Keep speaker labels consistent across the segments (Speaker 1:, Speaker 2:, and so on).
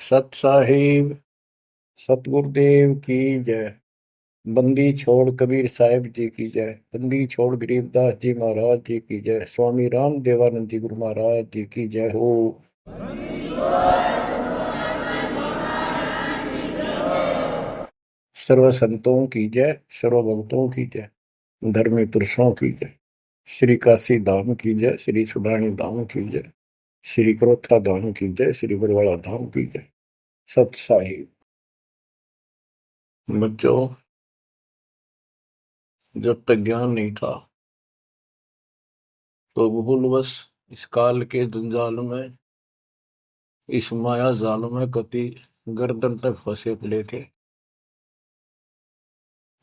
Speaker 1: सत साहिब सतगुरुदेव की जय। बंदी छोड़ कबीर साहिब जी की जय। बंदी छोड़ गरीबदास जी महाराज जी की जय। स्वामी राम देवानंद जी गुरु महाराज जी की जय हो। सर्व संतों की जय, सर्व भक्तों की जय, धर्मी पुरुषों की जय। श्री काशी धाम की जय, श्री सुडानी धाम की जय, श्री क्रोथा धाम की जय, श्री बरवाड़ा धाम की जय। सत साहिब। बच्चों, जब तक ज्ञान नहीं था तो भूलवश इस काल के जंजाल में, इस माया जाल में कति गर्दन तक फंसे पड़े थे।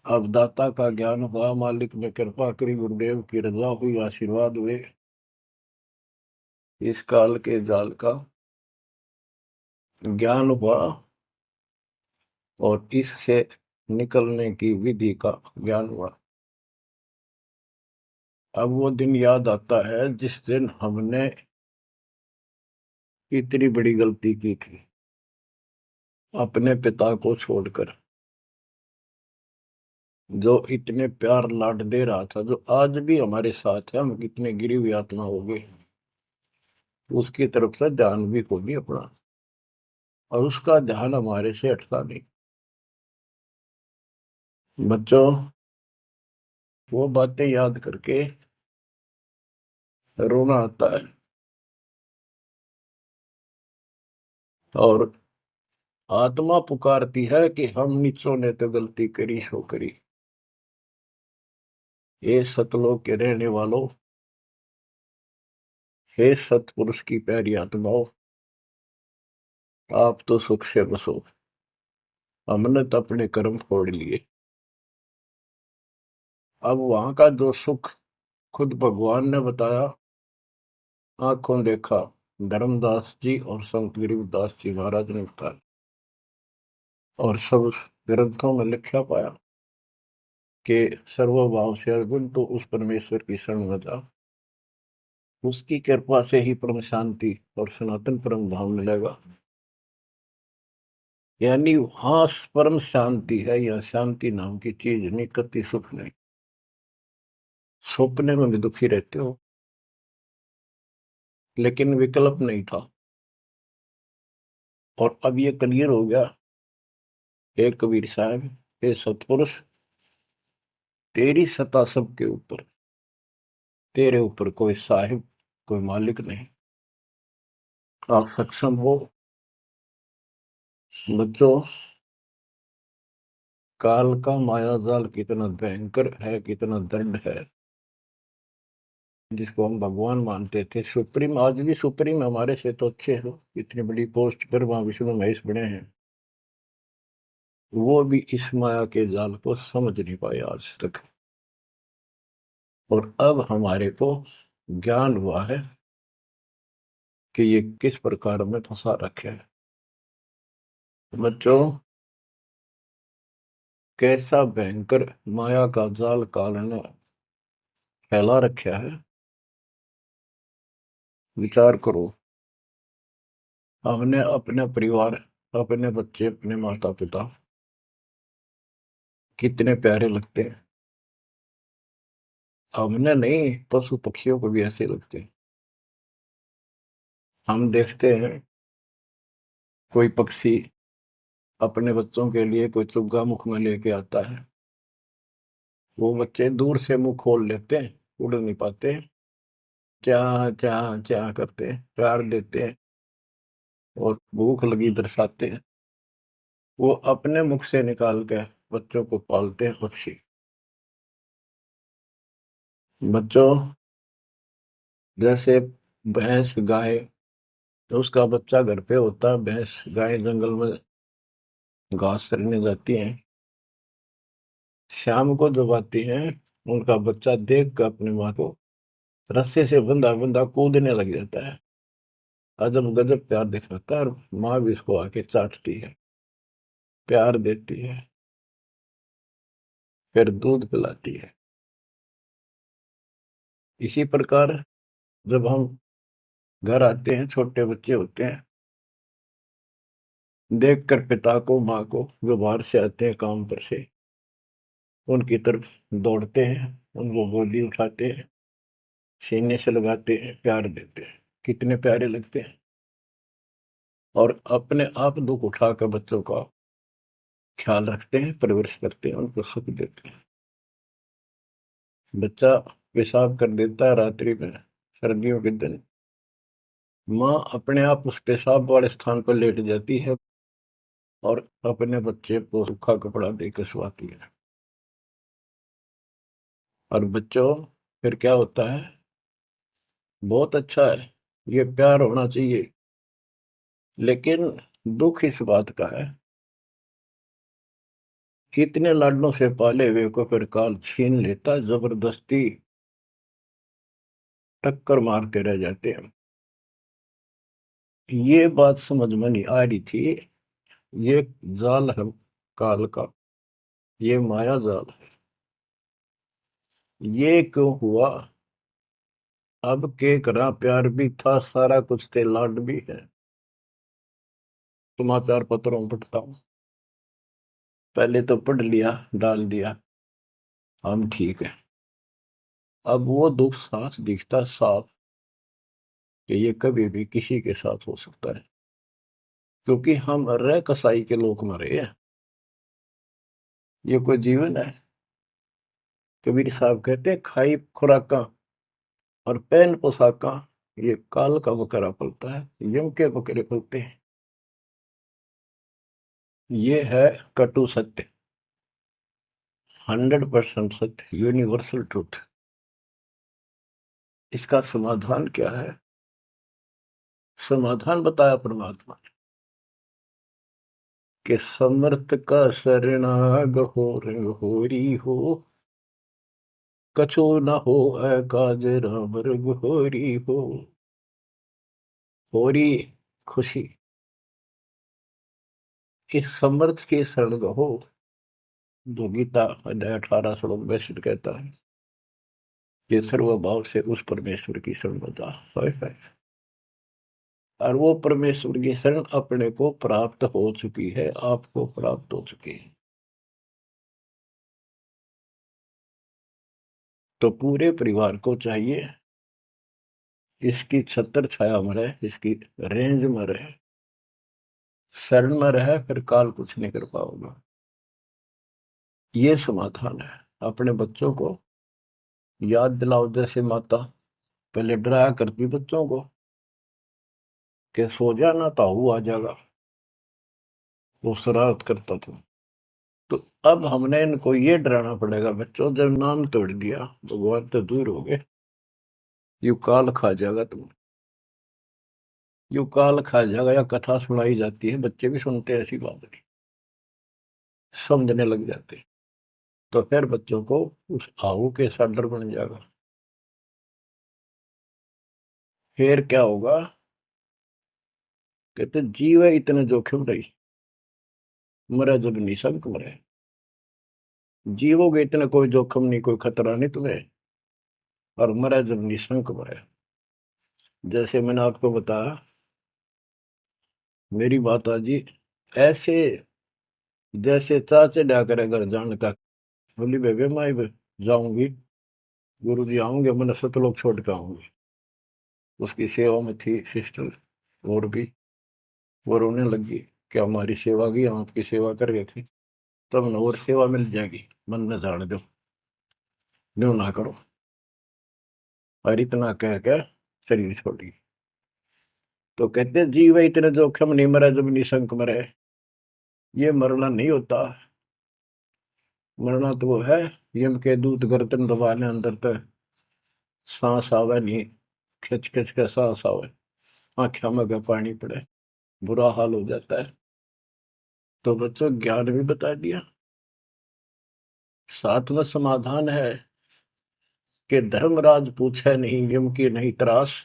Speaker 1: अब दाता का ज्ञान हुआ, मालिक ने कृपा करी, गुरुदेव की रजा हुई, आशीर्वाद हुए। इस काल के जाल का ज्ञान हुआ और इससे निकलने की विधि का ज्ञान हुआ। अब वो दिन याद आता है जिस दिन हमने इतनी बड़ी गलती की थी, अपने पिता को छोड़कर, जो इतने प्यार लाड दे रहा था, जो आज भी हमारे साथ है। हम कितने गिरी हुई आत्मा हो गए, उसकी तरफ से ध्यान भी खो दिया अपना, और उसका ध्यान हमारे से हटता नहीं। बच्चों, वो बातें याद करके रोना आता है, और आत्मा पुकारती है कि हम नीचों ने तो गलती करी सो करी। हे सतलोक के रहने वालों, हे सतपुरुष की प्यारी आत्माओं, आप तो सुख से बसो। हमने तो अपने कर्म फोड़ लिए। अब वहां का जो सुख खुद भगवान ने बताया, आंखों देखा, धर्मदास जी और संत गरीबदास जी महाराज ने बताया, और सब ग्रंथों में लिखा पाया कि सर्वभाव से अर्जुन तो उस परमेश्वर की शरण में जा, उसकी कृपा से ही परम शांति और सनातन परम धाम मिलेगा। यानी वहां परम शांति है, या शांति नाम की चीज नहीं, कति सुख नहीं। सपने में भी दुखी रहते हो, लेकिन विकल्प नहीं था। और अब ये क्लियर हो गया। हे कबीर साहब, हे सतपुरुष, तेरी सत्ता सबके ऊपर, तेरे ऊपर कोई साहिब, कोई मालिक नहीं। आप सक्षम हो। बच्चों, काल का माया जाल कितना भयंकर है, कितना दंड है। जिसको हम भगवान मानते थे, सुप्रीम, आज भी सुप्रीम हमारे से तो अच्छे हो, इतनी बड़ी पोस्ट पर वहां विष्णु महेश बने हैं, वो भी इस माया के जाल को समझ नहीं पाए आज तक। और अब हमारे को ज्ञान हुआ है कि ये किस प्रकार में फंसा रखे है। बच्चों, कैसा भयंकर माया का जाल काल ने फैला रखा है, विचार करो। हमने अपने परिवार, अपने बच्चे, अपने माता पिता कितने प्यारे लगते हैं। हमने नहीं, पशु पक्षियों को भी ऐसे लगते हैं। हम देखते हैं कोई पक्षी अपने बच्चों के लिए कोई चुग्गा मुख में लेके आता है, वो बच्चे दूर से मुंह खोल लेते हैं, उड़ नहीं पाते, क्या क्या क्या करते हैं, प्यार देते हैं और भूख लगी दर्शाते हैं। वो अपने मुख से निकाल के बच्चों को पालते हैं पक्षी। बच्चों, जैसे भैंस गाय, तो उसका बच्चा घर पे होता है, भैंस गाय जंगल में घास चरने जाती हैं, शाम को जब आती हैं, उनका बच्चा देख कर अपनी माँ को रस्से से बंधा बंधा कूदने लग जाता है। अजब गजब प्यार दिखाता है, और माँ भी इसको आके चाटती है, प्यार देती है, फिर दूध पिलाती है। इसी प्रकार जब हम घर आते हैं, छोटे बच्चे होते हैं, देखकर पिता को माँ को जो बाहर से आते हैं काम पर से, उनकी तरफ दौड़ते हैं, उनको गोदी उठाते हैं, सीने से लगाते हैं, प्यार देते हैं, कितने प्यारे लगते हैं। और अपने आप दुख उठाकर बच्चों का ख्याल रखते हैं, परवरिश करते हैं, उनको सुख देते हैं। बच्चा पेशाब कर देता है रात्रि में, सर्दियों के दिन, माँ अपने आप उस पेशाब वाले स्थान पर लेट जाती है और अपने बच्चे को सूखा कपड़ा देकर सुलाती है। और बच्चों, फिर क्या होता है? बहुत अच्छा है, ये प्यार होना चाहिए। लेकिन दुख इस बात का है, इतने लाडलों से पाले हुए को फिर काल छीन लेता, जबरदस्ती टक्कर मारते रह जाते हैं। ये बात समझ में नहीं आ रही थी। ये जाल है काल का, ये माया जाल है। ये क्यों हुआ? अब के करा, प्यार भी था, सारा कुछ थे, लाड भी है। समाचार पत्रों में पढ़ता हूं, पहले तो पढ़ लिया, डाल दिया, हम ठीक है। अब वो दुख साफ दिखता साफ कि ये कभी भी किसी के साथ हो सकता है, क्योंकि हम रह कसाई के लोग मरे हैं। ये कोई जीवन है? कबीर साहब कहते हैं, खाई खुराका और पहन पोशाका, ये काल का बकरा पलता है, यम के बकरे पलते हैं। ये है कटु सत्य, 100% सत्य, यूनिवर्सल ट्रूथ। इसका समाधान क्या है? समाधान बताया परमात्मा ने कि समर्थ का शरणाग हो रंग होरी हो, कछु न हो काज राम रंग होरी हो। होरी खुशी, इस समर्थ की शरण हो, जो गीता अध्याय 18 श्लोक 62 कहता है कि सर्वभाव से उस परमेश्वर की शरण में जा। और वो परमेश्वर की शरण अपने को प्राप्त हो चुकी है, आपको प्राप्त हो चुकी है। तो पूरे परिवार को चाहिए इसकी छत्र छाया में रहे, इसकी रेंज में रहे, शरण में रहे, फिर काल कुछ नहीं कर पाओगे। ये समाधान है। अपने बच्चों को याद दिलाओ, जैसे माता पहले डराया करती बच्चों को कि सो जाना, ताऊ आ जाएगा, वो शरारत करता था। तो अब हमने इनको ये डराना पड़ेगा, बच्चों जब नाम तोड़ दिया, भगवान तो दूर हो गए, यू काल खा जाएगा तुम, यू काल खा जाएगा। या कथा सुनाई जाती है, बच्चे भी सुनते हैं, ऐसी बात नहीं, समझने लग जाते हैं। तो फिर बच्चों को उस आहू के साथ डर बन जाएगा। फिर क्या होगा? कहते जीव है इतने जोखिम रही, मरे जब निशंक मरे। जीवोगे इतना कोई जोखिम नहीं, कोई खतरा नहीं तुम्हें, और मरे जब निशंक मरे। जैसे मैंने आपको बताया, मेरी बात जी ऐसे, जैसे चाचे डा करे घर जान का, बोली बेबे मैं जाऊंगी, गुरु जी आऊंगे, मैंने सतलोक छोड़ के आऊंगी। उसकी सेवा में थी सिस्टर, और भी वो रोने लगी कि हमारी सेवा की, हम आपकी सेवा कर रहे थे, तब न और सेवा मिल जाएगी, मन में जान दो, न्यू ना करो। और इतना कह के शरीर छोड़ी। तो कहते जीव इतने जोखिम नहीं, मरे जब निशंक मरे। ये मरना नहीं होता, मरना तो वो है, यम के दूत गर्दन दबाने अंदर तक सांस आवे नहीं, खिंच खिंच के सांस आवे, आंखों में का पानी पड़े, बुरा हाल हो जाता है। तो बच्चों, ज्ञान भी बता दिया, साथ में समाधान है कि धर्मराज पूछे नहीं, यम की नहीं त्रास।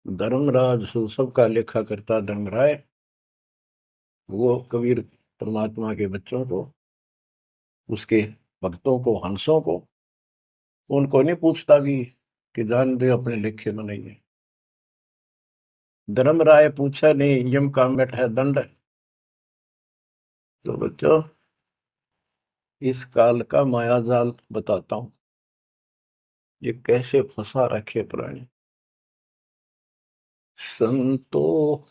Speaker 1: धर्मराज सबका लेखा करता धर्मराय, वो कबीर परमात्मा के बच्चों को, उसके भक्तों को, हंसों को, उनको नहीं पूछता भी कि जान दे अपने लेखे में नहीं है। धर्मराय पूछा नहीं, यम का मिट है दंड। तो बच्चों, इस काल का माया जाल बताता हूं, ये कैसे फंसा रखे प्राणी। संतो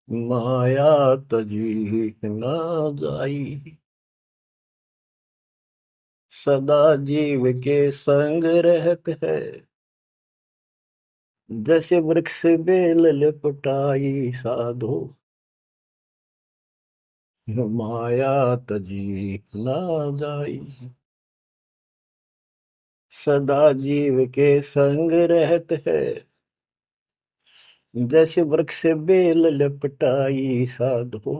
Speaker 1: माया तजी न जाई, सदा जीव के संग रहत है, जैसे वृक्ष बेल लिपटाई साधो, माया तजी न जाई। सदा जीव के संग रहत है, जैसे वृक्ष बेल लिपटाई साधो,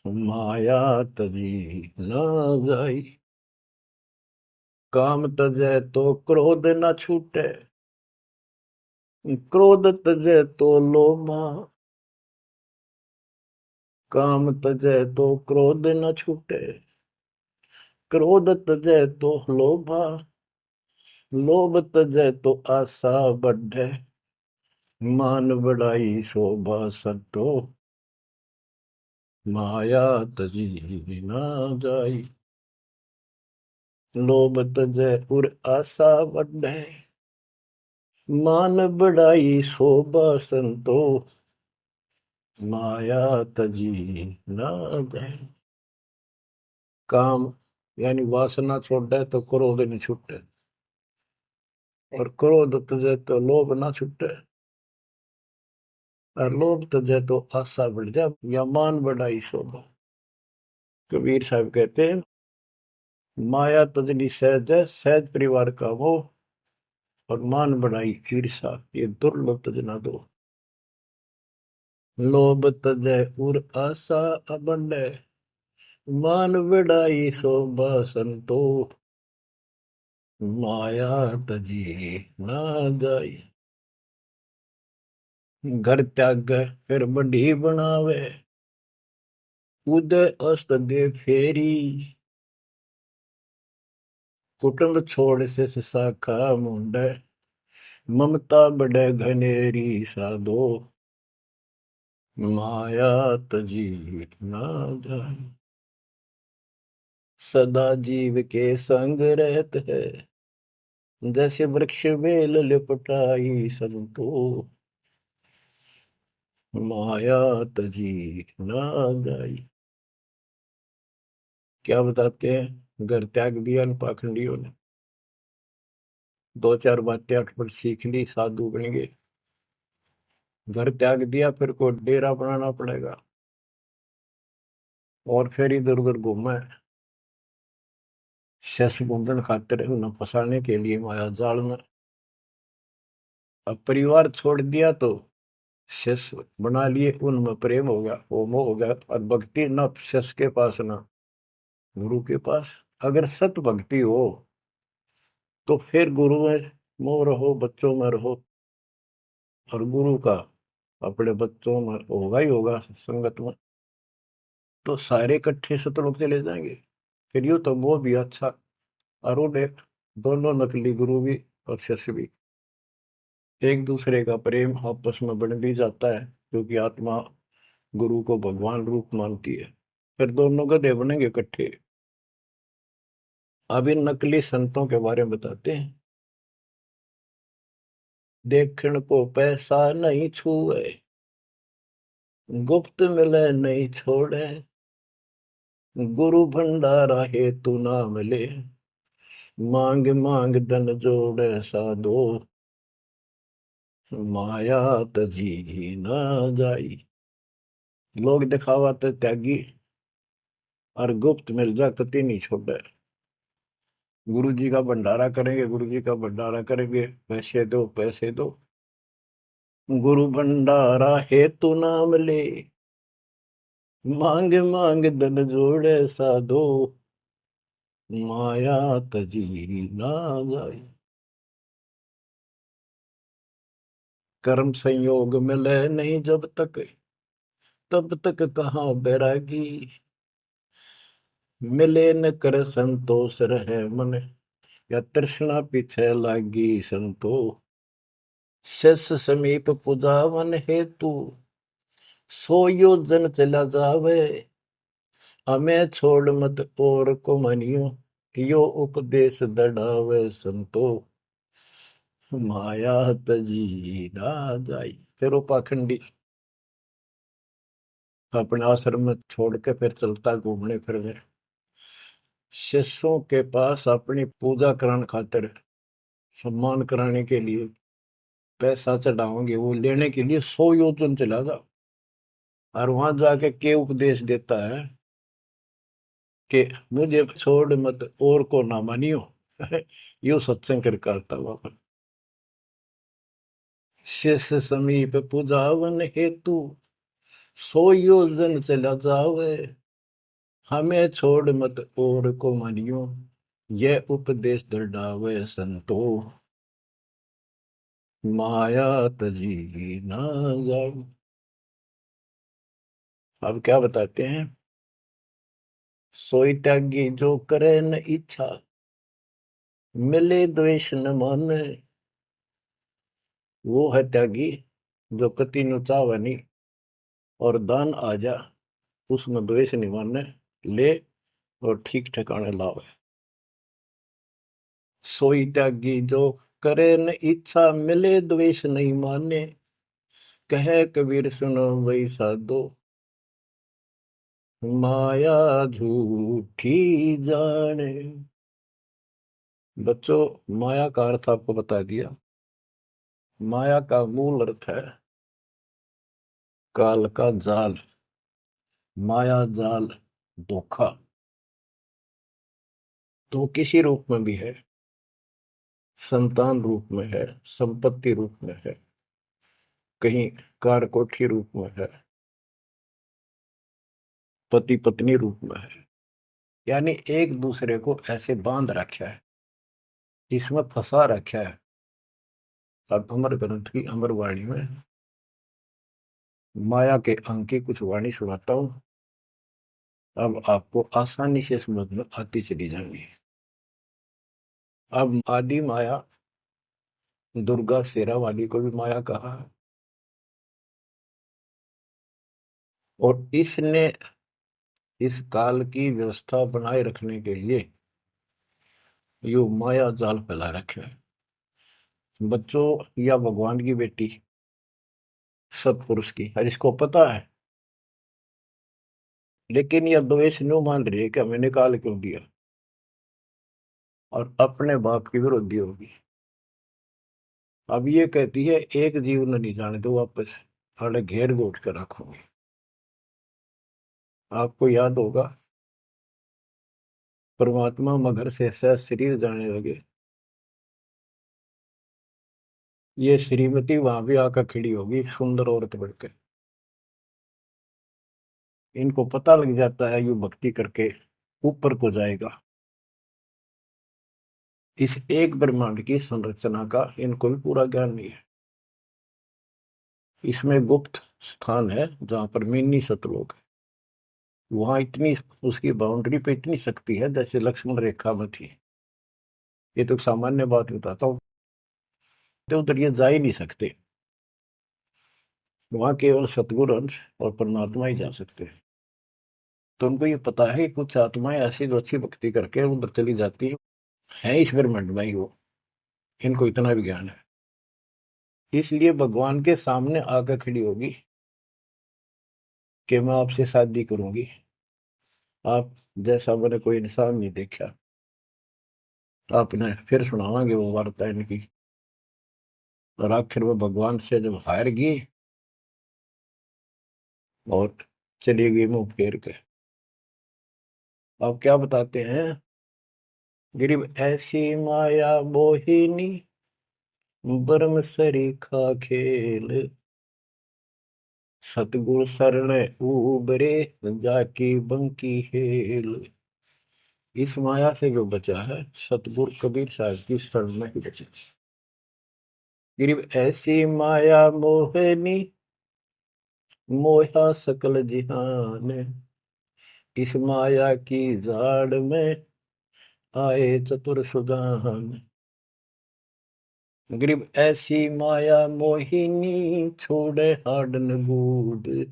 Speaker 1: माया तजी न जाई। काम तजै तो क्रोध न छूटे, क्रोध तजै तो लोभा। काम तजै तो क्रोध न छूटे, क्रोध तजै तो लोभा। लोभ तजै तो आशा बढ़े, मान बढ़ाई शोभा संतो, माया तजी न जाई। लोभ तजै उर आशा बढ़े, मान बढ़ाई शोभा संतो, माया तजी न जाई। काम यानी वासना छोड़े तो क्रोध नहीं छूटे, और क्रोध तजे तो लोभ ना छूटे, और लोभ तजे तो आशा बढ़ जाए या मान बढ़ाई शोभा। कबीर साहब कहते हैं, माया तजनी सहज है, सहज परिवार का वो, और मान बढ़ाई ईर्षा, ये दुर्लभ तजना दो। लोभ तजय उर आशा अबंडे, मान बढ़ाई शोभा संतो, माया तजी ना जाई। घर त्याग फिर बढ़ी बनावे, उदय अस्त दे फेरी। कुटुंब छोड़ से शाखा मुंडे, ममता बढ़े घनेरी साधो, माया तजी ना जाए। सदा जीव के संग रहत है, जैसे वृक्ष बेल लिपटाई संतो, माया तजी ना जाई। क्या बताते हैं, घर त्याग दिया इन पाखंडियों ने, दो चार बातें अटपट सीख ली, साधु बन गए। घर त्याग दिया, फिर को डेरा बनाना पड़ेगा, और फिर इधर उधर घूमे, शस घूमने खातिर उन्हें फंसाने के लिए माया जाल में। अब परिवार छोड़ दिया तो शस बना लिए, उनमें प्रेम हो गया, वो मोह हो गया, और भक्ति न शस के पास ना गुरु के पास। अगर सत भक्ति हो तो फिर गुरु में मोह रहो, बच्चों में रहो, और गुरु का अपने बच्चों में होगा ही होगा संगत में, तो सारे इकट्ठे सतलोक चले जाएंगे। फिर यूं तो वो भी अच्छा, और वो देख, दोनों नकली गुरु भी और शिष्य भी, एक दूसरे का प्रेम आपस में बढ़ भी जाता है, क्योंकि आत्मा गुरु को भगवान रूप मानती है। फिर दोनों गधे बनेंगे इकट्ठे। अब इन नकली संतों के बारे में बताते हैं। देखण को पैसा नहीं छुए, गुप्त मिले नहीं छोड़े, गुरु भंडारा हेतु ना मिले, मांग मांग धन जोड़े साधो, माया तजी ना जाई। लोग दिखावा तो त्यागी, और गुप्त मिल जा कति नहीं छोड़े। गुरु जी का भंडारा करेंगे, गुरु जी का भंडारा करेंगे, पैसे दो पैसे दो, गुरु भंडारा हेतु नाम ले, मांग मांग धन जोड़े साधो, माया तजी ना जाई। कर्म संयोग मिले नहीं जब तक, तब तक कहाँ बैरागी, मिले न कर संतोष रहे मन, या तृष्णा पीछे लागी संतो, शिष्य समीप पुजावन हेतु, सो योजन चला जावे। हमें छोड़ मत और को मनियो, यो उपदेश दढ़ावे संतो। माया तजी ना जाई। फिर वो पाखंडी अपने आश्रम में छोड़ के फिर चलता घूमने फिरने, शिष्यों के पास अपनी पूजा कराने खातिर, सम्मान कराने के लिए, पैसा चढ़ाओगे वो लेने के लिए 100 योजन चला जा। और वहां जाके के उपदेश देता है कि मुझे छोड़ मत और को ना मानियो। यो सत्संग कर करता हुआ शिष्य समीप पुजावन हेतु, 100 योजन चला जावे। हमें छोड़ मत और को मानियो, यह उपदेश दृढ़ावे संतो। माया तजी ना जाए। अब क्या बताते हैं, सोई त्यागी जो करे न इच्छा, मिले द्वेष न माने। वो है त्यागी जो कति नु चावे नहीं, और दान आ जा उसमें द्वेष नहीं माने, ले और ठीक ठिकाने लावे। सोई त्यागी जो करे न इच्छा, मिले द्वेष नहीं माने। कहे कबीर सुनो वही साधो, माया झूठी जाने। बच्चों, माया का अर्थ आपको बता दिया। माया का मूल अर्थ है काल का जाल, माया जाल, धोखा। तो किसी रूप में भी है, संतान रूप में है, संपत्ति रूप में है, कहीं कार कोठी रूप में है, पति पत्नी रूप में है। यानी एक दूसरे को ऐसे बांध रखा है, इसमें फंसा रखा है। अब अमर ग्रंथ की अमर वाणी में माया के अंक की कुछ वाणी सुनाता हूं। अब आपको आसानी से समझ में आती चली जाएंगी। अब आदि माया, दुर्गा शेरा वाली को भी माया कहा है, और इसने इस काल की व्यवस्था बनाए रखने के लिए यो माया जाल फैला रखे है। बच्चों, या भगवान की बेटी सतपुरुष की हर इसको पता है, लेकिन यह द्वेष न्यू मान रही है कि हमें निकाल क्यों दिया, और अपने बाप की विरोधी होगी। अब ये कहती है एक जीव न नहीं जाने दो वापस, अरे घेर घोट कर रखोगे। आपको याद होगा, परमात्मा मगर से सह शरीर जाने लगे, ये श्रीमती वहां भी आकर खड़ी होगी सुंदर औरत बढ़कर। इनको पता लग जाता है यू भक्ति करके ऊपर को जाएगा। इस एक ब्रह्मांड की संरचना का इनको भी पूरा ज्ञान नहीं है। इसमें गुप्त स्थान है जहां पर मिनी सतलोक है। वहां इतनी, उसकी बाउंड्री पे इतनी शक्ति है जैसे लक्ष्मण रेखा में थी। ये तो सामान्य बात बताता हूँ, तो उधर ये जा ही नहीं सकते। वहां केवल सतगुरु अंश और परमात्मा ही जा सकते हैं। तो उनको ये पता है कि कुछ आत्माएं ऐसी जो अच्छी भक्ति करके उधर चली जाती है इस ब्रह्मांड में ही वो, इनको इतना भी ज्ञान है। इसलिए भगवान के सामने आकर खड़ी होगी कि मैं आपसे शादी करूंगी, आप जैसा मैंने कोई इंसान नहीं देखा। आपने फिर सुनावांगे वो वार्ता इनकी। और आखिर में भगवान से जब हार गई और चली गई मुंह फेर के। अब क्या बताते हैं, गरीब ऐसी माया मोहिनी, बरम सरीखा खेल। सतगुर शरण उबरे, जाकी बंकी हेल। इस माया से जो बचा है, सतगुरु कबीर साहब की शरण में ही बचा। गरीब ऐसी माया मोहिनी, मोहा सकल जिहान। इस माया की जाड़ में आए चतुर सुजान। गरीब ऐसी माया मोहिनी छोड़े हाडन बूढ़,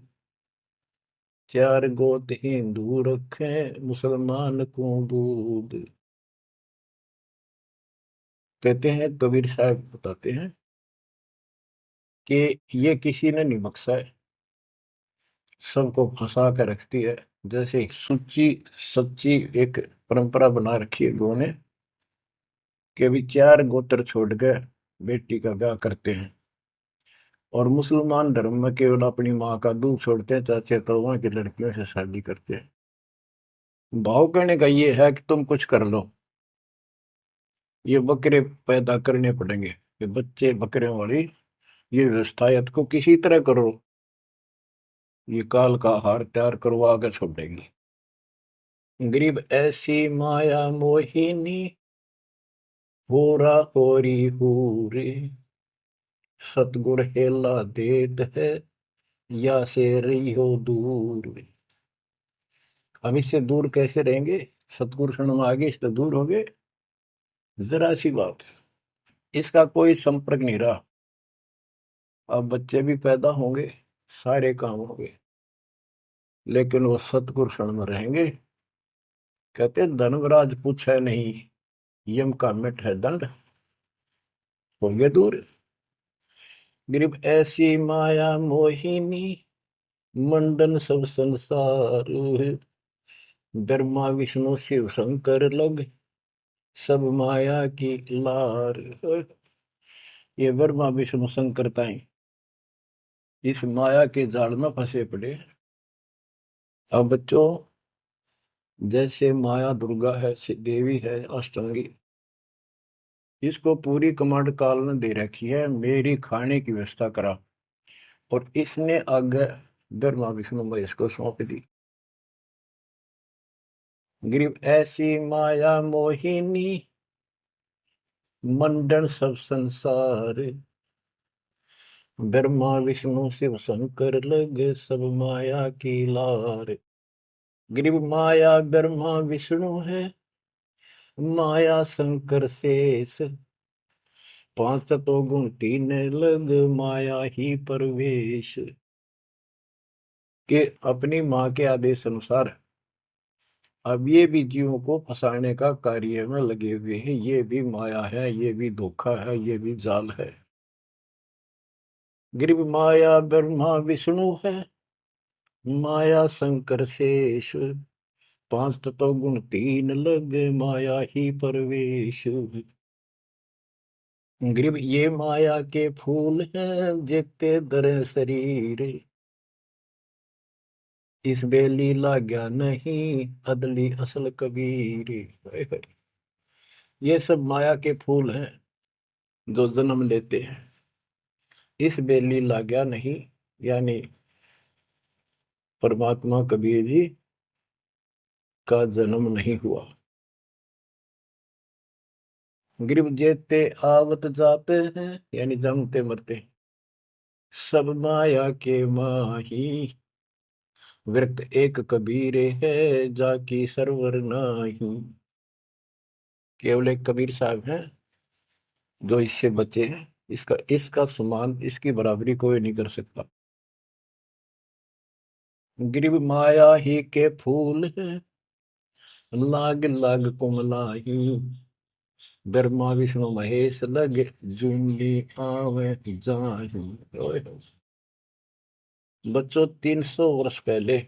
Speaker 1: चार गोत हिंदू रखे मुसलमान को दूध। कहते हैं, कबीर साहब बताते हैं कि ये किसी ने नहीं बख्शा है, सबको फंसा कर रखती है। जैसे सुच्ची सच्ची एक परंपरा बना रखी है लोगों ने कि भी चार गोत्र छोड़ के बेटी का ब्याह करते हैं, और मुसलमान धर्म में केवल अपनी माँ का दूध छोड़ते हैं, चाचे तो वहां की लड़कियों से शादी करते हैं। भाव कहने का ये है कि तुम कुछ कर लो, ये बकरे पैदा करने पड़ेंगे, ये बच्चे बकरियों वाली ये व्यवस्था को किसी तरह करो, ये काल का हार तैयार करवा के छोड़ेंगे। गरीब ऐसी माया मोहिनी होरा होरी हूरे, सतगुर हेला देत है या से रही हो दूर। हम इससे दूर कैसे रहेंगे? सतगुरु शरण में आगे इससे दूर हो गए, जरा सी बात, इसका कोई संपर्क नहीं रहा। अब बच्चे भी पैदा होंगे, सारे काम होंगे, लेकिन वो सतगुरु शरण में रहेंगे। कहते धर्मराज पूछे नहीं, यम का मिट है दंड, होंगे दूर। गरीब ऐसी माया मोहिनी मंडन सब संसार, ब्रह्मा विष्णु शिव शंकर लग सब माया की लार। ये ब्रह्मा विष्णु शंकर ताई इस माया के जाल में फंसे पड़े। अब बच्चों, जैसे माया दुर्गा है, देवी है अष्टांगी, इसको पूरी कमांड काल ने दे रखी है, मेरी खाने की व्यवस्था करा, और इसने आगे ब्रह्मा विष्णु महेश को सौंप दी। गरीब ऐसी माया मोहिनी मंडन सब संसार, ब्रह्मा विष्णु शिव शंकर लगे सब माया की लार। गरीब माया ब्रह्मा विष्णु है, माया शंकर शेष, पांच तत्व गुण तीन लग माया ही परवेश। के अपनी माँ के आदेश अनुसार अब ये भी जीवों को फंसाने का कार्य में लगे हुए हैं। ये भी माया है, ये भी धोखा है, ये भी जाल है। गरीब माया ब्रह्मा विष्णु है, माया शंकर शेष, पांच तत्व गुण तीन लग माया ही परवेश। गरीब ये माया के फूल हैं जेते दर शरीर, इस बेली लाग्या नहीं अदली असल कबीर। ये सब माया के फूल हैं जो जन्म लेते हैं, इस बेली लाग्या नहीं, यानी परमात्मा कबीर जी का जन्म नहीं हुआ। गरीब जेते आवत जाते हैं, यानी जन्मते मरते, सब माया के माही, व्यक्त एक कबीर है जाकी सरवर नाही। केवल एक कबीर साहब हैं जो इससे बचे हैं, इसका इसका समान, इसकी बराबरी कोई नहीं कर सकता। गरीब माया ही के फूल है, लाग लाग कुमलाही, ब्रह्मा विष्णु महेश लग जूंगी आवे जाही। ओए होए। बच्चों, 300 वर्ष पहले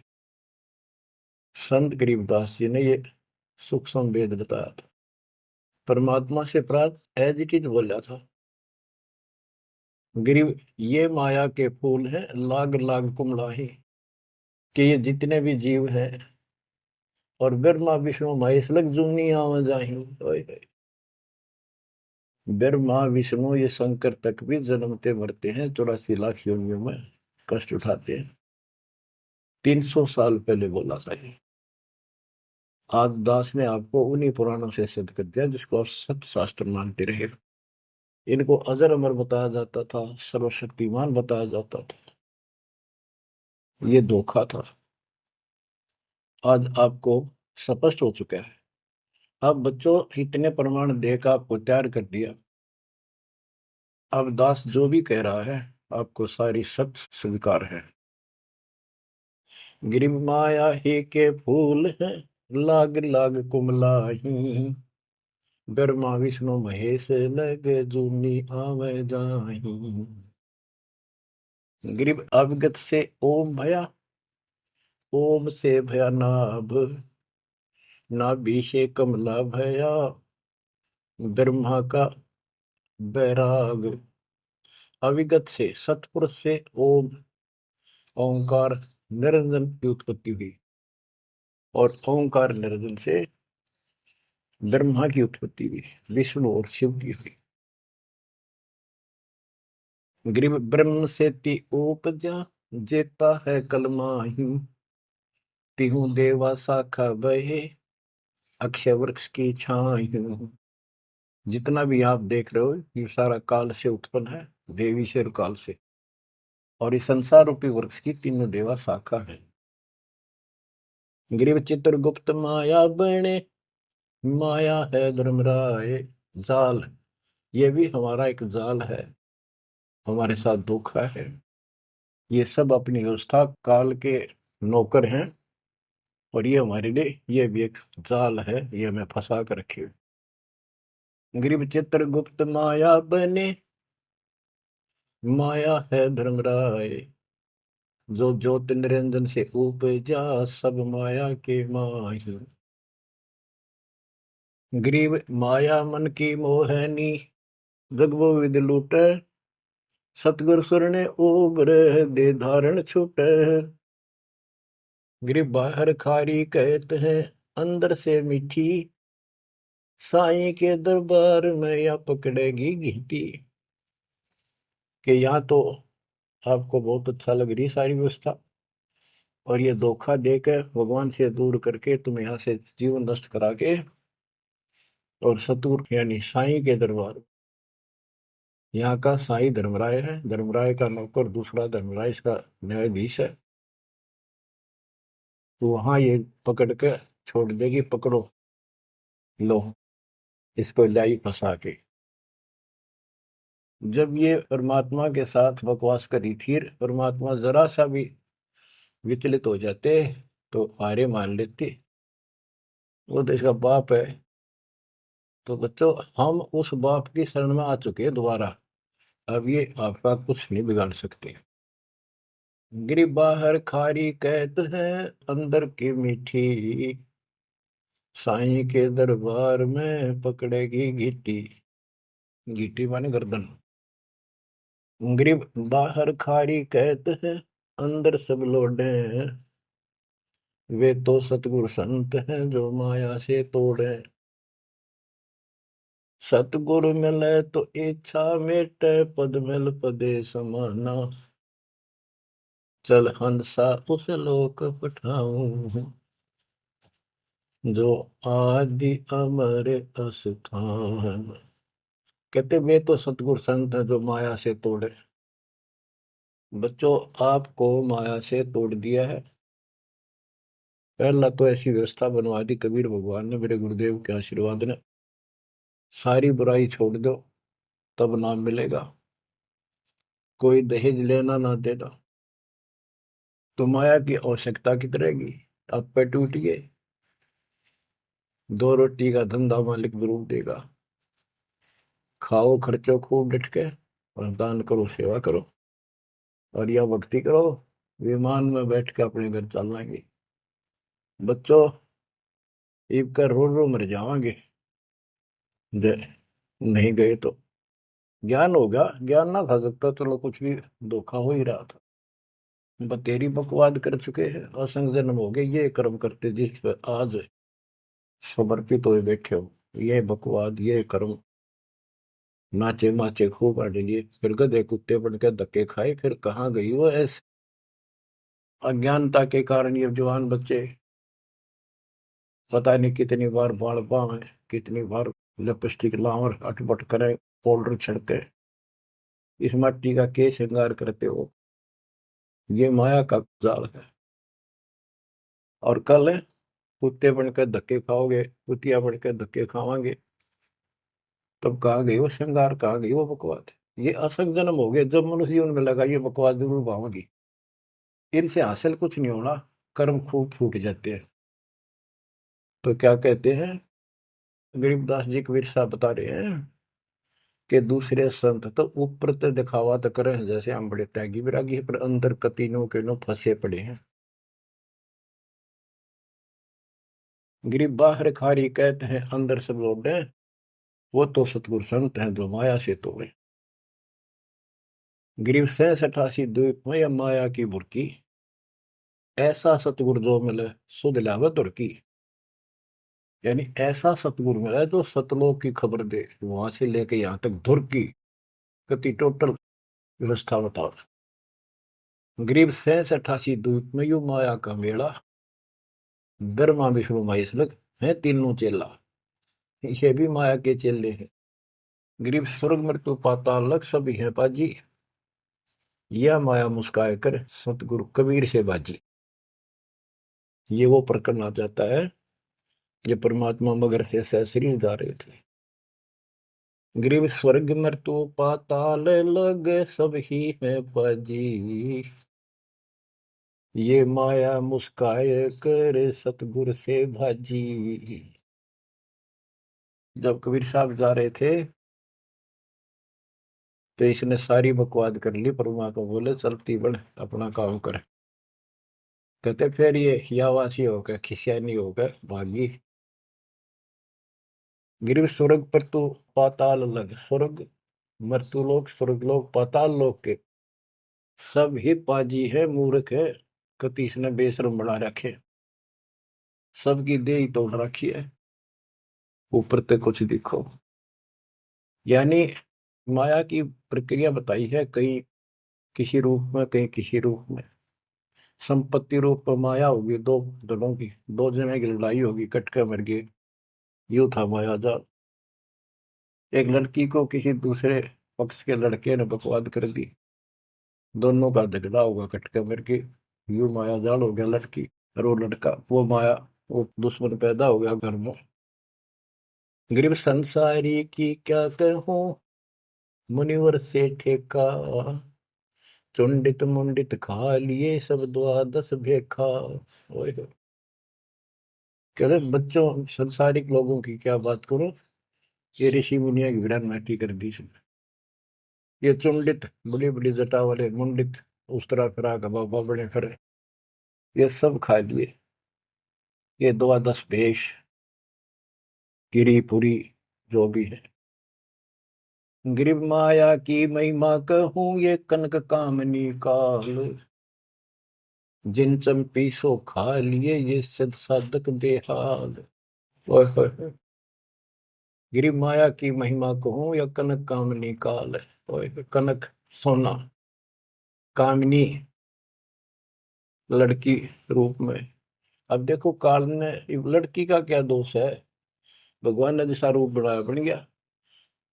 Speaker 1: संत गरीबदास जी ने ये सूक्ष्म वेद बताया था, परमात्मा से प्राप्त एज इट इज बोला था। गरीब ये माया के फूल हैं, लाग लाग कुमलाही, कि ये जितने भी जीव हैं, और ब्रह्मा विष्णु महेश लग जूनी आवा जाही। ओए होए। ब्रह्मा विष्णु ये शंकर तक भी जन्मते मरते हैं, 84 लाख योनियों में कष्ट उठाते हैं। 300 साल पहले बोला था ये। आज दास ने आपको उन्हीं पुराणों से सिद्ध कर दिया जिसको आप सत्य शास्त्र मानते रहे। इनको अजर अमर बताया जाता था, सर्वशक्तिमान बताया जाता था, ये धोखा था। आज आपको स्पष्ट हो चुका है। अब बच्चों, इतने प्रमाण देकर आपको तैयार कर दिया, अब दास जो भी कह रहा है आपको सारी सच स्वीकार है। गिरि माया ही के फूल है, लाग लाग कुमलाही, ब्रह्मा विष्णु महेश लगे जूनी आवे जाही। गिरिव अवगत से ओम भया, ओम से भया नाभ, नाभि से कमला भया, ब्रह्मा का बैराग। अविगत से सतपुरुष से ओम ओंकार निरंजन की उत्पत्ति हुई, और ओंकार निरंजन से ब्रह्मा की उत्पत्ति हुई, विष्णु और शिव की हुई। ग्रीव ब्रह्म से ति उपजा, जेता है कलमाही, तिहु देवा शाखा बहे, अक्षय वृक्ष की छाई। जितना भी आप देख रहे हो ये सारा काल से उत्पन्न है, देवी से और काल से, और इस संसार रूपी वृक्ष की तीनों देवा शाखा है। ग्रीव चित्रगुप्त माया बने, माया है धर्मराय जाल, ये भी हमारा एक जाल है, हमारे साथ धोखा है। ये सब अपनी व्यवस्था काल के नौकर हैं, और ये हमारे लिए ये भी एक जाल है, ये हमें फंसा कर रखे हुए। ग्रीव चित्रगुप्त माया बने, माया है धर्मराय, जो ज्योति निरंजन से उपजा, सब माया के माही। ग्रीव माया मन की मोहनी, जग वो विद लूटे, सतगुर सुर ने उबर दे धारण छूटे। ग्रीव बाहर खारी कहते हैं, अंदर से मीठी, साईं के दरबार में या पकड़ेगी घीटी। कि यहाँ तो आपको बहुत अच्छा लग रही सारी व्यवस्था, और ये धोखा देकर भगवान से दूर करके तुम यहाँ से जीवन नष्ट करा के, और सतुर यानी साईं के दरबार, यहाँ का साईं धर्मराय है, धर्मराय का नौकर दूसरा धर्मराय इसका न्यायाधीश है, तो वहां ये पकड़ के छोड़ देगी, पकड़ो लो इसको लाई फंसा के। जब ये परमात्मा के साथ बकवास करी थी, परमात्मा जरा सा भी विचलित हो जाते तो हारे मान लेते, वो तो इसका बाप है। तो बच्चों हम उस बाप की शरण में आ चुके हैं दोबारा, अब ये आपका कुछ नहीं बिगाड़ सकते। गिरी बाहर खारी कहत है, अंदर की मीठी, साईं के दरबार में पकड़ेगी घीटी। घीटी माने गर्दन। ग्रीब बाहर खारी कहत है, अंदर सब लोडे, वे तो सतगुरु संत हैं जो माया से तोड़े। सतगुरु मिले तो इच्छा मेटे, पद मिल पदे समाना, चल हंसा उस लोक पठाऊं, जो आदि अमर अस्थान। कहते वे तो सतगुरु संत हैं जो माया से तोड़े। बच्चों आपको माया से तोड़ दिया है। पहला तो ऐसी व्यवस्था बनवा दी कबीर भगवान ने, मेरे गुरुदेव के आशीर्वाद ने, सारी बुराई छोड़ दो तब नाम मिलेगा, कोई दहेज लेना ना देना, तो माया की आवश्यकता कितनी रहेगी। आप पे टूटिए, दो रोटी का धंधा मालिक जरूर देगा, खाओ खर्चो खूब डट के, और दान करो सेवा करो, और यह भक्ति करो, विमान में बैठ के अपने घर चल जाएंगे। बच्चों ईब कर रो रो मर जाओगे, नहीं गए तो ज्ञान होगा, ज्ञान ना था सकता, चलो कुछ भी धोखा हो ही रहा था। बतेरी बकवाद कर चुके हैं, असंग जन्म हो गए, ये कर्म करते जिस पर आज समर्पित हुए बैठे हो, ये बकवाद ये कर्म, नाचे माचे खूब आटे लिए, फिर गधे कुत्ते बन के धक्के खाए, फिर कहाँ गई वो ऐसे अज्ञानता के कारण। ये जवान बच्चे पता नहीं कितनी बार बाल पावे, कितनी बार लिपस्टिक लावर अटपट करे, पाउडर छिड़के, इस मट्टी का के श्रृंगार करते हो, ये माया का जाल है। और कल कुत्ते बनकर धक्के खाओगे, कुतिया बनकर धक्के खावांगे, तब कहाँ गई वो श्रृंगार, कहाँ गई वो बकवाद। ये असंग जन्म हो गया। जब मनुष्य जीवन में लगा ये बकवास जरूर पाऊंगी, इनसे हासिल कुछ नहीं होना, कर्म खूब फूट जाते हैं। तो क्या कहते हैं, गरीबदास जी कबीर साहब बता रहे हैं कि दूसरे संत तो ऊपर तो दिखावा तो करें जैसे हम बड़े त्यागी विरागी, पर अंदर कतीनों के नो फंसे पड़े हैं। गरीब बाहर खारी कहते हैं अंदर सब लोग हैं, वो तो सतगुरु संत हैं जो माया से तोड़े। गरीब 87 द्वीप में या माया की बुरकी, ऐसा सतगुरु जो मिले सुध लावे तुर्की। यानी ऐसा सतगुरु मिला जो सतलोक की खबर दे, वहां से लेके यहाँ तक धुर की गति टोटल व्यवस्था बताओ। गरीब 87 द्वीप में यू माया का मेला, ब्रह्मा विष्णु महेश लग है तीनों चेला, ये भी माया के चेले हैं। गरीब स्वर्ग मृत्यु पाताल लग सभी है पाजी, यह माया मुस्काए कर सतगुरु कबीर से बाजी। ये वो प्रकरण आ जाता है ये परमात्मा मगर से सहसरी जा रहे थे। गरीब स्वर्ग मृत्यु पाताल लग सब ही है पाजी, ये माया मुस्काए कर सतगुरु से भाजी। जब कबीर साहब जा रहे थे तो इसने सारी बकवाद कर ली, परमात्मा को बोले चलती बढ़ अपना काम कर। कहते फिर ये हियावासी होकर खिसियानी होकर भागी। गिरव स्वर्ग पर तू पाताल लग, स्वर्ग मृत्यु लोक स्वर्ग लोक पाताल लोक के सब ही पाजी है मूर्ख है, कतीस ने बेशरम बना रखे, सबकी दे ही तोड़ रखी है, ऊपर तक कुछ दिखो। यानी माया की प्रक्रिया बताई है, कहीं किसी रूप में कहीं किसी रूप में। संपत्ति रूप में माया होगी दो दलों की, दो जने की लड़ाई होगी, कट के मर गए, यूं था माया जाल। एक लड़की को किसी दूसरे पक्ष के लड़के ने बकवाद कर दी, दोनों का झगड़ा होगा कट के मर के, यूं माया जाल हो गया लड़की और वो लड़का, वो माया वो दुश्मन पैदा हो गया घर में। गरीब संसारी की क्या कहूं मुनिवर से ठेका, चुंडित मुंडित खा लिए सब द्वादश भेखा। ओए होए। कहते बच्चों संसारिक लोगों की क्या बात करूं, ये ऋषि मुनिया की विरान माटी कर दी इसने। ये चुंडित बड़ी बड़ी जटा वाले मुंडित उस तरह फिरा का बाबा बड़े फिर, ये सब खा लिए, ये द्वादश भेष गिरी पुरी जो भी है। गिरिव माया की महिमा कहूं ये कनक कामनी काल, जिन चंपी सो खा लिए ये सिद्ध साधक बेहाल। ओए होए होए। गिरिव माया की महिमा कहूं या कनक कामनी काल, ओए होए, कनक सोना, कामनी लड़की रूप में। अब देखो काल ने लड़की का क्या दोष है, भगवान ने जैसा रूप बनाया बन गया।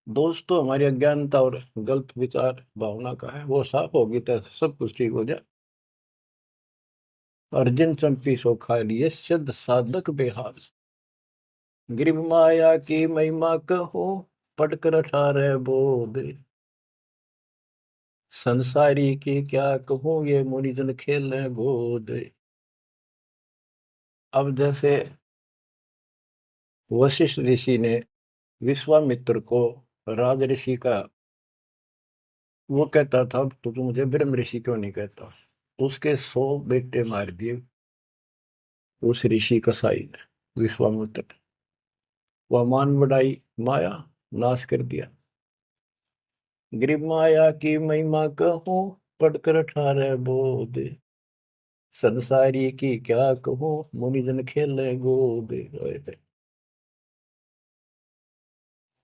Speaker 1: दोष तो हमारी अज्ञानता और गलत विचार भावना का है, वो साफ होगी तो सब कुछ ठीक हो जाए। अर्जुन चंपी सो खा लिए सिद्ध साधक बेहाल, गिरिव माया की महिमा कहो पढ़कर 18 बोध, संसारी की क्या कहूं ये मुनिजन खेल गोद। अब जैसे वशिष्ठ ऋषि ने विश्वामित्र को राज ऋषि का, वो कहता था तो तू मुझे ब्रह्म ऋषि क्यों नहीं कहता, उसके 100 बेटे मार दिए उस ऋषि कसाई ने विश्वामित्र। वह मान बढ़ाई माया, नाश कर दिया। गिरिव माया की महिमा कहूं पढ़कर 18 बोध, संसारी की क्या कहूं मुनिजन खेले गोद।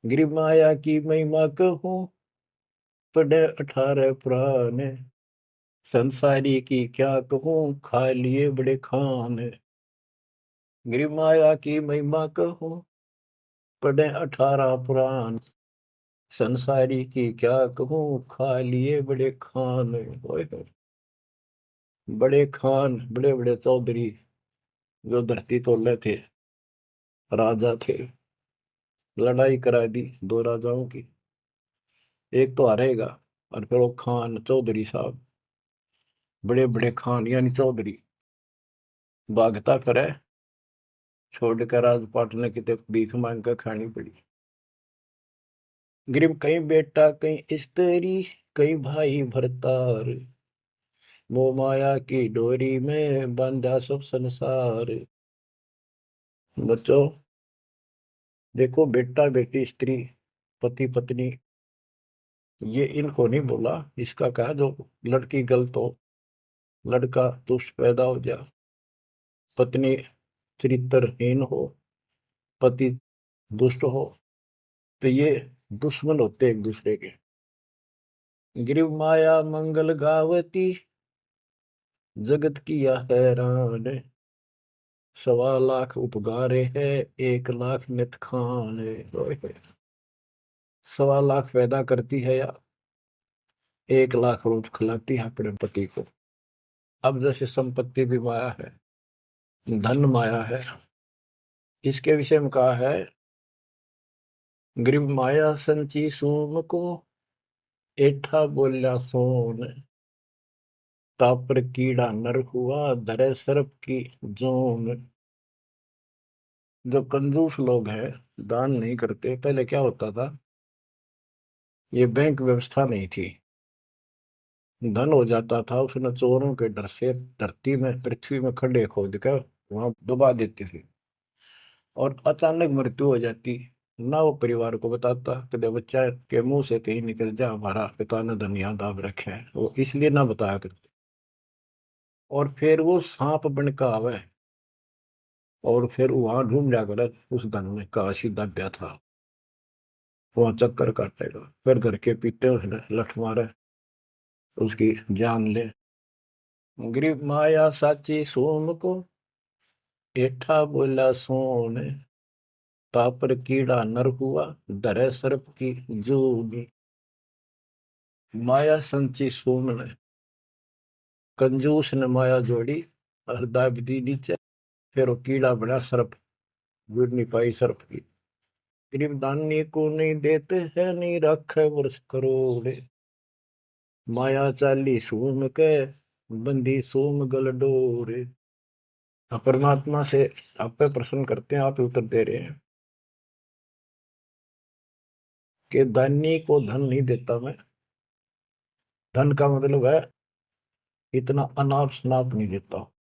Speaker 1: गिरिव माया की महिमा कहूं पढ़े 18 पुराण, संसारी की क्या कहूं खा लिए बड़े खान। गिरिव माया की महिमा कहूं पढ़े 18 पुराण, संसारी की क्या कहूं खा लिए बड़े खान। ओए होए। बड़े खान बड़े बड़े चौधरी जो धरती तोड़े थे, राजा थे, लड़ाई करा दी दो राजाओं की, एक तो हारेगा। और फिर वो खान चौधरी साहब, बड़े बड़े खान यानी चौधरी, भागता करे, छोड़ कर राजपाट ने कितने भीख मांग कर खानी पड़ी। गरीब कहीं बेटा कहीं स्त्री, कहीं भाई भरतार, मोह माया की डोरी में बांधा सब संसार। बच्चों देखो, बेटा बेटी स्त्री पति पत्नी, ये इनको नहीं बोला। इसका कहा जो लड़की गलत हो, लड़का दुष्ट पैदा हो जा, पत्नी चरित्रहीन हो, पति दुष्ट हो, तो ये दुश्मन होते एक दूसरे के। गिरिव माया मंगल गावती, जगत किया हैरान, 1.25 लाख उपगारे है, 1 लाख नित खान। 1.25 लाख पैदा करती है या 1 लाख रोज खिलाती है अपने पति को। अब जैसे संपत्ति भी माया है, धन माया है, इसके विषय में कहा है, गरीब माया संची सूम को, एठा बोल्या सोन, तापर कीड़ा नर हुआ, धरे सर्प की जोन। जो कंजूस लोग हैं, दान नहीं करते, पहले क्या होता था, ये बैंक व्यवस्था नहीं थी, धन हो जाता था उसने चोरों के डर से धरती में पृथ्वी में खड्डे खोद कर वहां डुबा देती थी, और अचानक मृत्यु हो जाती, ना वो परिवार को बताता, कदे बच्चा के मुंह से कहीं निकल जा हमारा पिता ने धन याद दाब रखे है, वो इसलिए ना बताया करते। और फिर वो सांप बन का आवे, और फिर वहां ढूंढ जा कर उस धन में काशी दब्या था, वहां चक्कर काटेगा, फिर घर के पीटे उसने लठ मारे, उसकी जान ले। गरीब माया साची सोम को, एठा बोला सोन, तापर कीड़ा नर हुआ, धरे सर्प की जूनी। माया संची सोम ने, कंजूस ने माया जोड़ी और दाब दी नीचे, फिर वो कीड़ा बना सर्प, जुड़ नहीं पाई सर्प की। गरीब दानी को नहीं देते है, नहीं रखे वर्ष करोड़, माया चाली सोम के, बंदी सोम गल डोर। परमात्मा से आप पे प्रश्न करते हैं, आप ही उत्तर दे रहे हैं कि दानी को धन नहीं देता मैं। धन का मतलब है इतना अनाप शनाप नहीं देता,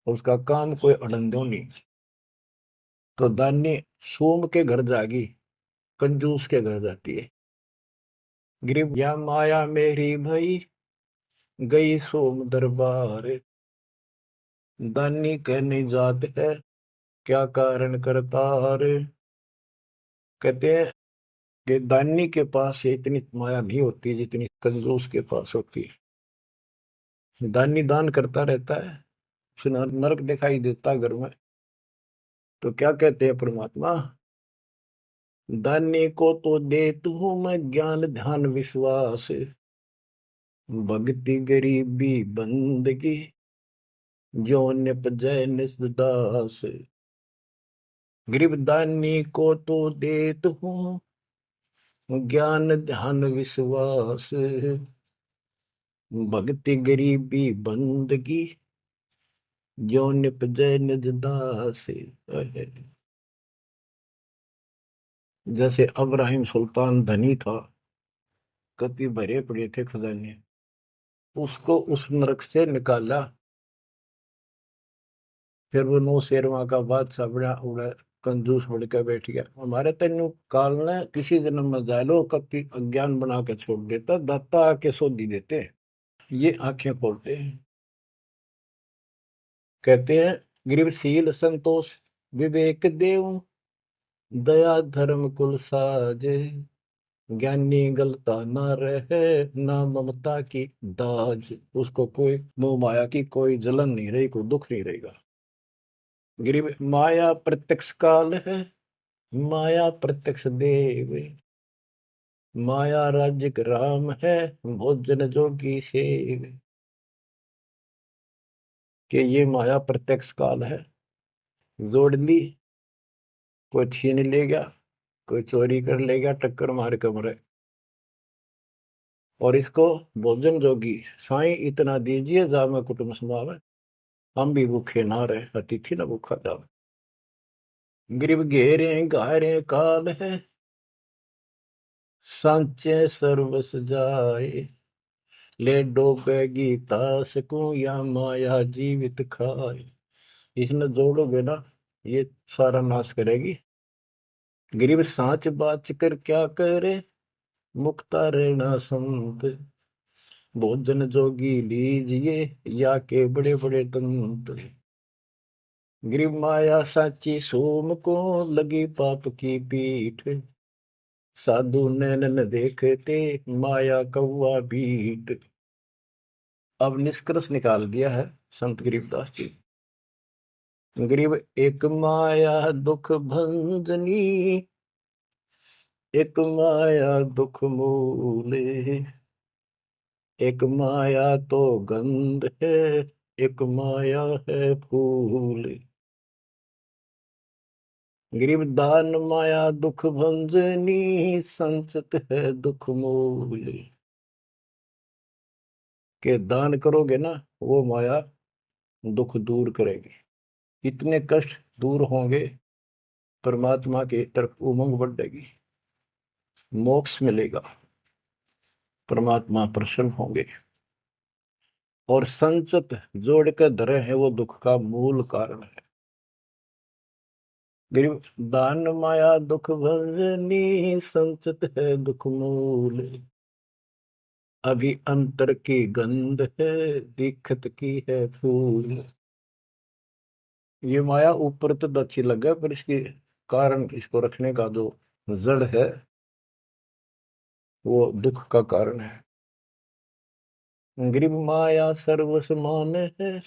Speaker 1: उसका काम कोई अड़ंदो नहीं। तो दानी सोम के घर जागी, कंजूस के घर जाती है। गरीब या माया मेरी भई, गई सोम दरबार, दानी कहने जात है, क्या कारण करतार। कहते हैं कि दानी के पास इतनी माया नहीं होती जितनी कंजूस के पास होती है। दानी दान करता रहता है, उसे नरक दिखाई देता घर में। तो क्या कहते हैं परमात्मा, दानी को तो देता हूं मैं ज्ञान ध्यान विश्वास, भक्ति गरीबी बंदगी, जो निपजय निसदास। गरीब दानी को तो देता हूँ ज्ञान ध्यान विश्वास, भक्ति गरीबी बंदगी, जो निपजय निज दास। जैसे अब्राहिम सुल्तान धनी था, कति भरे पड़े थे खजाने, उसको उस नरक से निकाला, फिर वो नौ शेरवा का बादशाह बड़ा उड़ा, कंजूस बन के बैठ गया। हमारे तेन काल ने किसी जन्म में जालो कति अज्ञान बना के छोड़ देता, दाता आके सोधी देते, ये आंखें खोलते हैं। कहते हैं गरीबशील संतोष विवेक देव, दया धर्म कुल साजे, ज्ञानी गलता ना रहे, ना ममता की दाज। उसको कोई मोह माया की कोई जलन नहीं रही, कोई दुख नहीं रहेगा। गरीब माया प्रत्यक्ष काल है, माया प्रत्यक्ष देव, माया राज्य राम है, भोजन जोगी सेव। कि ये माया प्रत्यक्ष काल है, जोड़ ली, कोई छीन ले गया, कोई चोरी कर ले गया, टक्कर मार के मरे। और इसको भोजन जोगी साईं इतना दीजिए जामे कुटुंब समावे, हम भी भूखे ना रहे अतिथि न भूखा जावे। गिरब घेरे घारे काल है, सांचे सर्वस जाए, ले डोबेगी तास को या माया जीवित खाए। इसने जोड़ोगे ना ये सारा नाश करेगी। गरीब सांच बाच कर क्या करे, मुक्ता रहना संत, भोजन जोगी लीजिए या के बड़े बड़े दंत। गरीब माया साची सोम को लगी पाप की पीठ, साधु नैन न देखते माया कौवा बीट। अब निष्कर्ष निकाल दिया है संत गरीबदास जी। गरीब एक माया दुख भंजनी, एक माया दुख मूले, एक माया तो गंध है, एक माया है फूल। गरीब दान माया दुख भंजनी, संचत है दुख मूल। के दान करोगे ना वो माया दुख दूर करेगी, इतने कष्ट दूर होंगे, परमात्मा की तरफ उमंग बढ़ेगी, मोक्ष मिलेगा, परमात्मा प्रसन्न होंगे। और संचत जोड़ कर धरे है वो दुख का मूल कारण है। गरीब दान माया दुख भंजनी, संचत है दुख मूल। अभी अंतर की गंध है, दिखत की है फूल। ये माया ऊपर तो अच्छी लगे पर इसके कारण, इसको रखने का जो जड़ है वो दुख का कारण है। गरीब माया सर्वस मान है,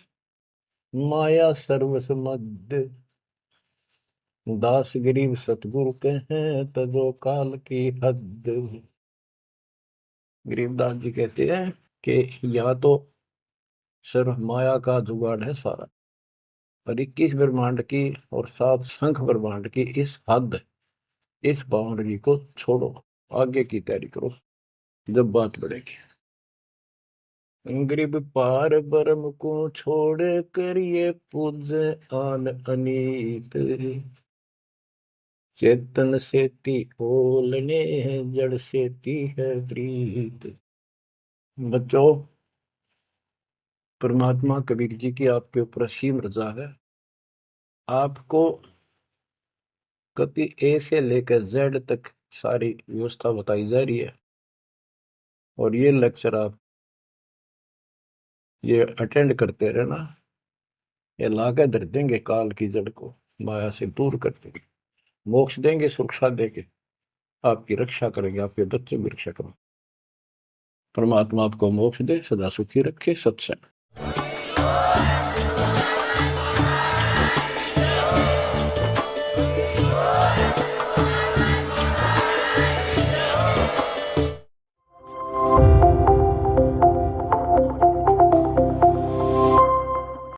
Speaker 1: माया सर्वस मद, दास गरीब सतगुरु के हैं तजो काल की हद। गरीबदास जी कहते हैं कि या तो सिर्फ माया का जुगाड़ है सारा, और 21 ब्रह्मांड की और 7 शंख ब्रह्मांड की इस हद, इस बाउंड्री को छोड़ो, आगे की तैयारी करो जब बात बढ़ेगी। गरीब पार ब्रह्म को छोड़ करिए पूज आन अनीत, चेतन सेती ओलने जड़ सेती है प्रीत। बच्चों, परमात्मा कबीर जी की आपके ऊपर असीम रजा है। आपको कति ए से लेकर जेड तक सारी व्यवस्था बताई जा रही है, और ये लेक्चर आप ये अटेंड करते रहना, ये लाकर धर देंगे काल की जड़ को, माया से दूर कर देंगे, मोक्ष देंगे, सुरक्षा देंगे, आपकी रक्षा करेंगे, आपके बच्चे की रक्षा करेंगे। परमात्मा आपको मोक्ष दे, सदा सुखी रखे। सत्संग।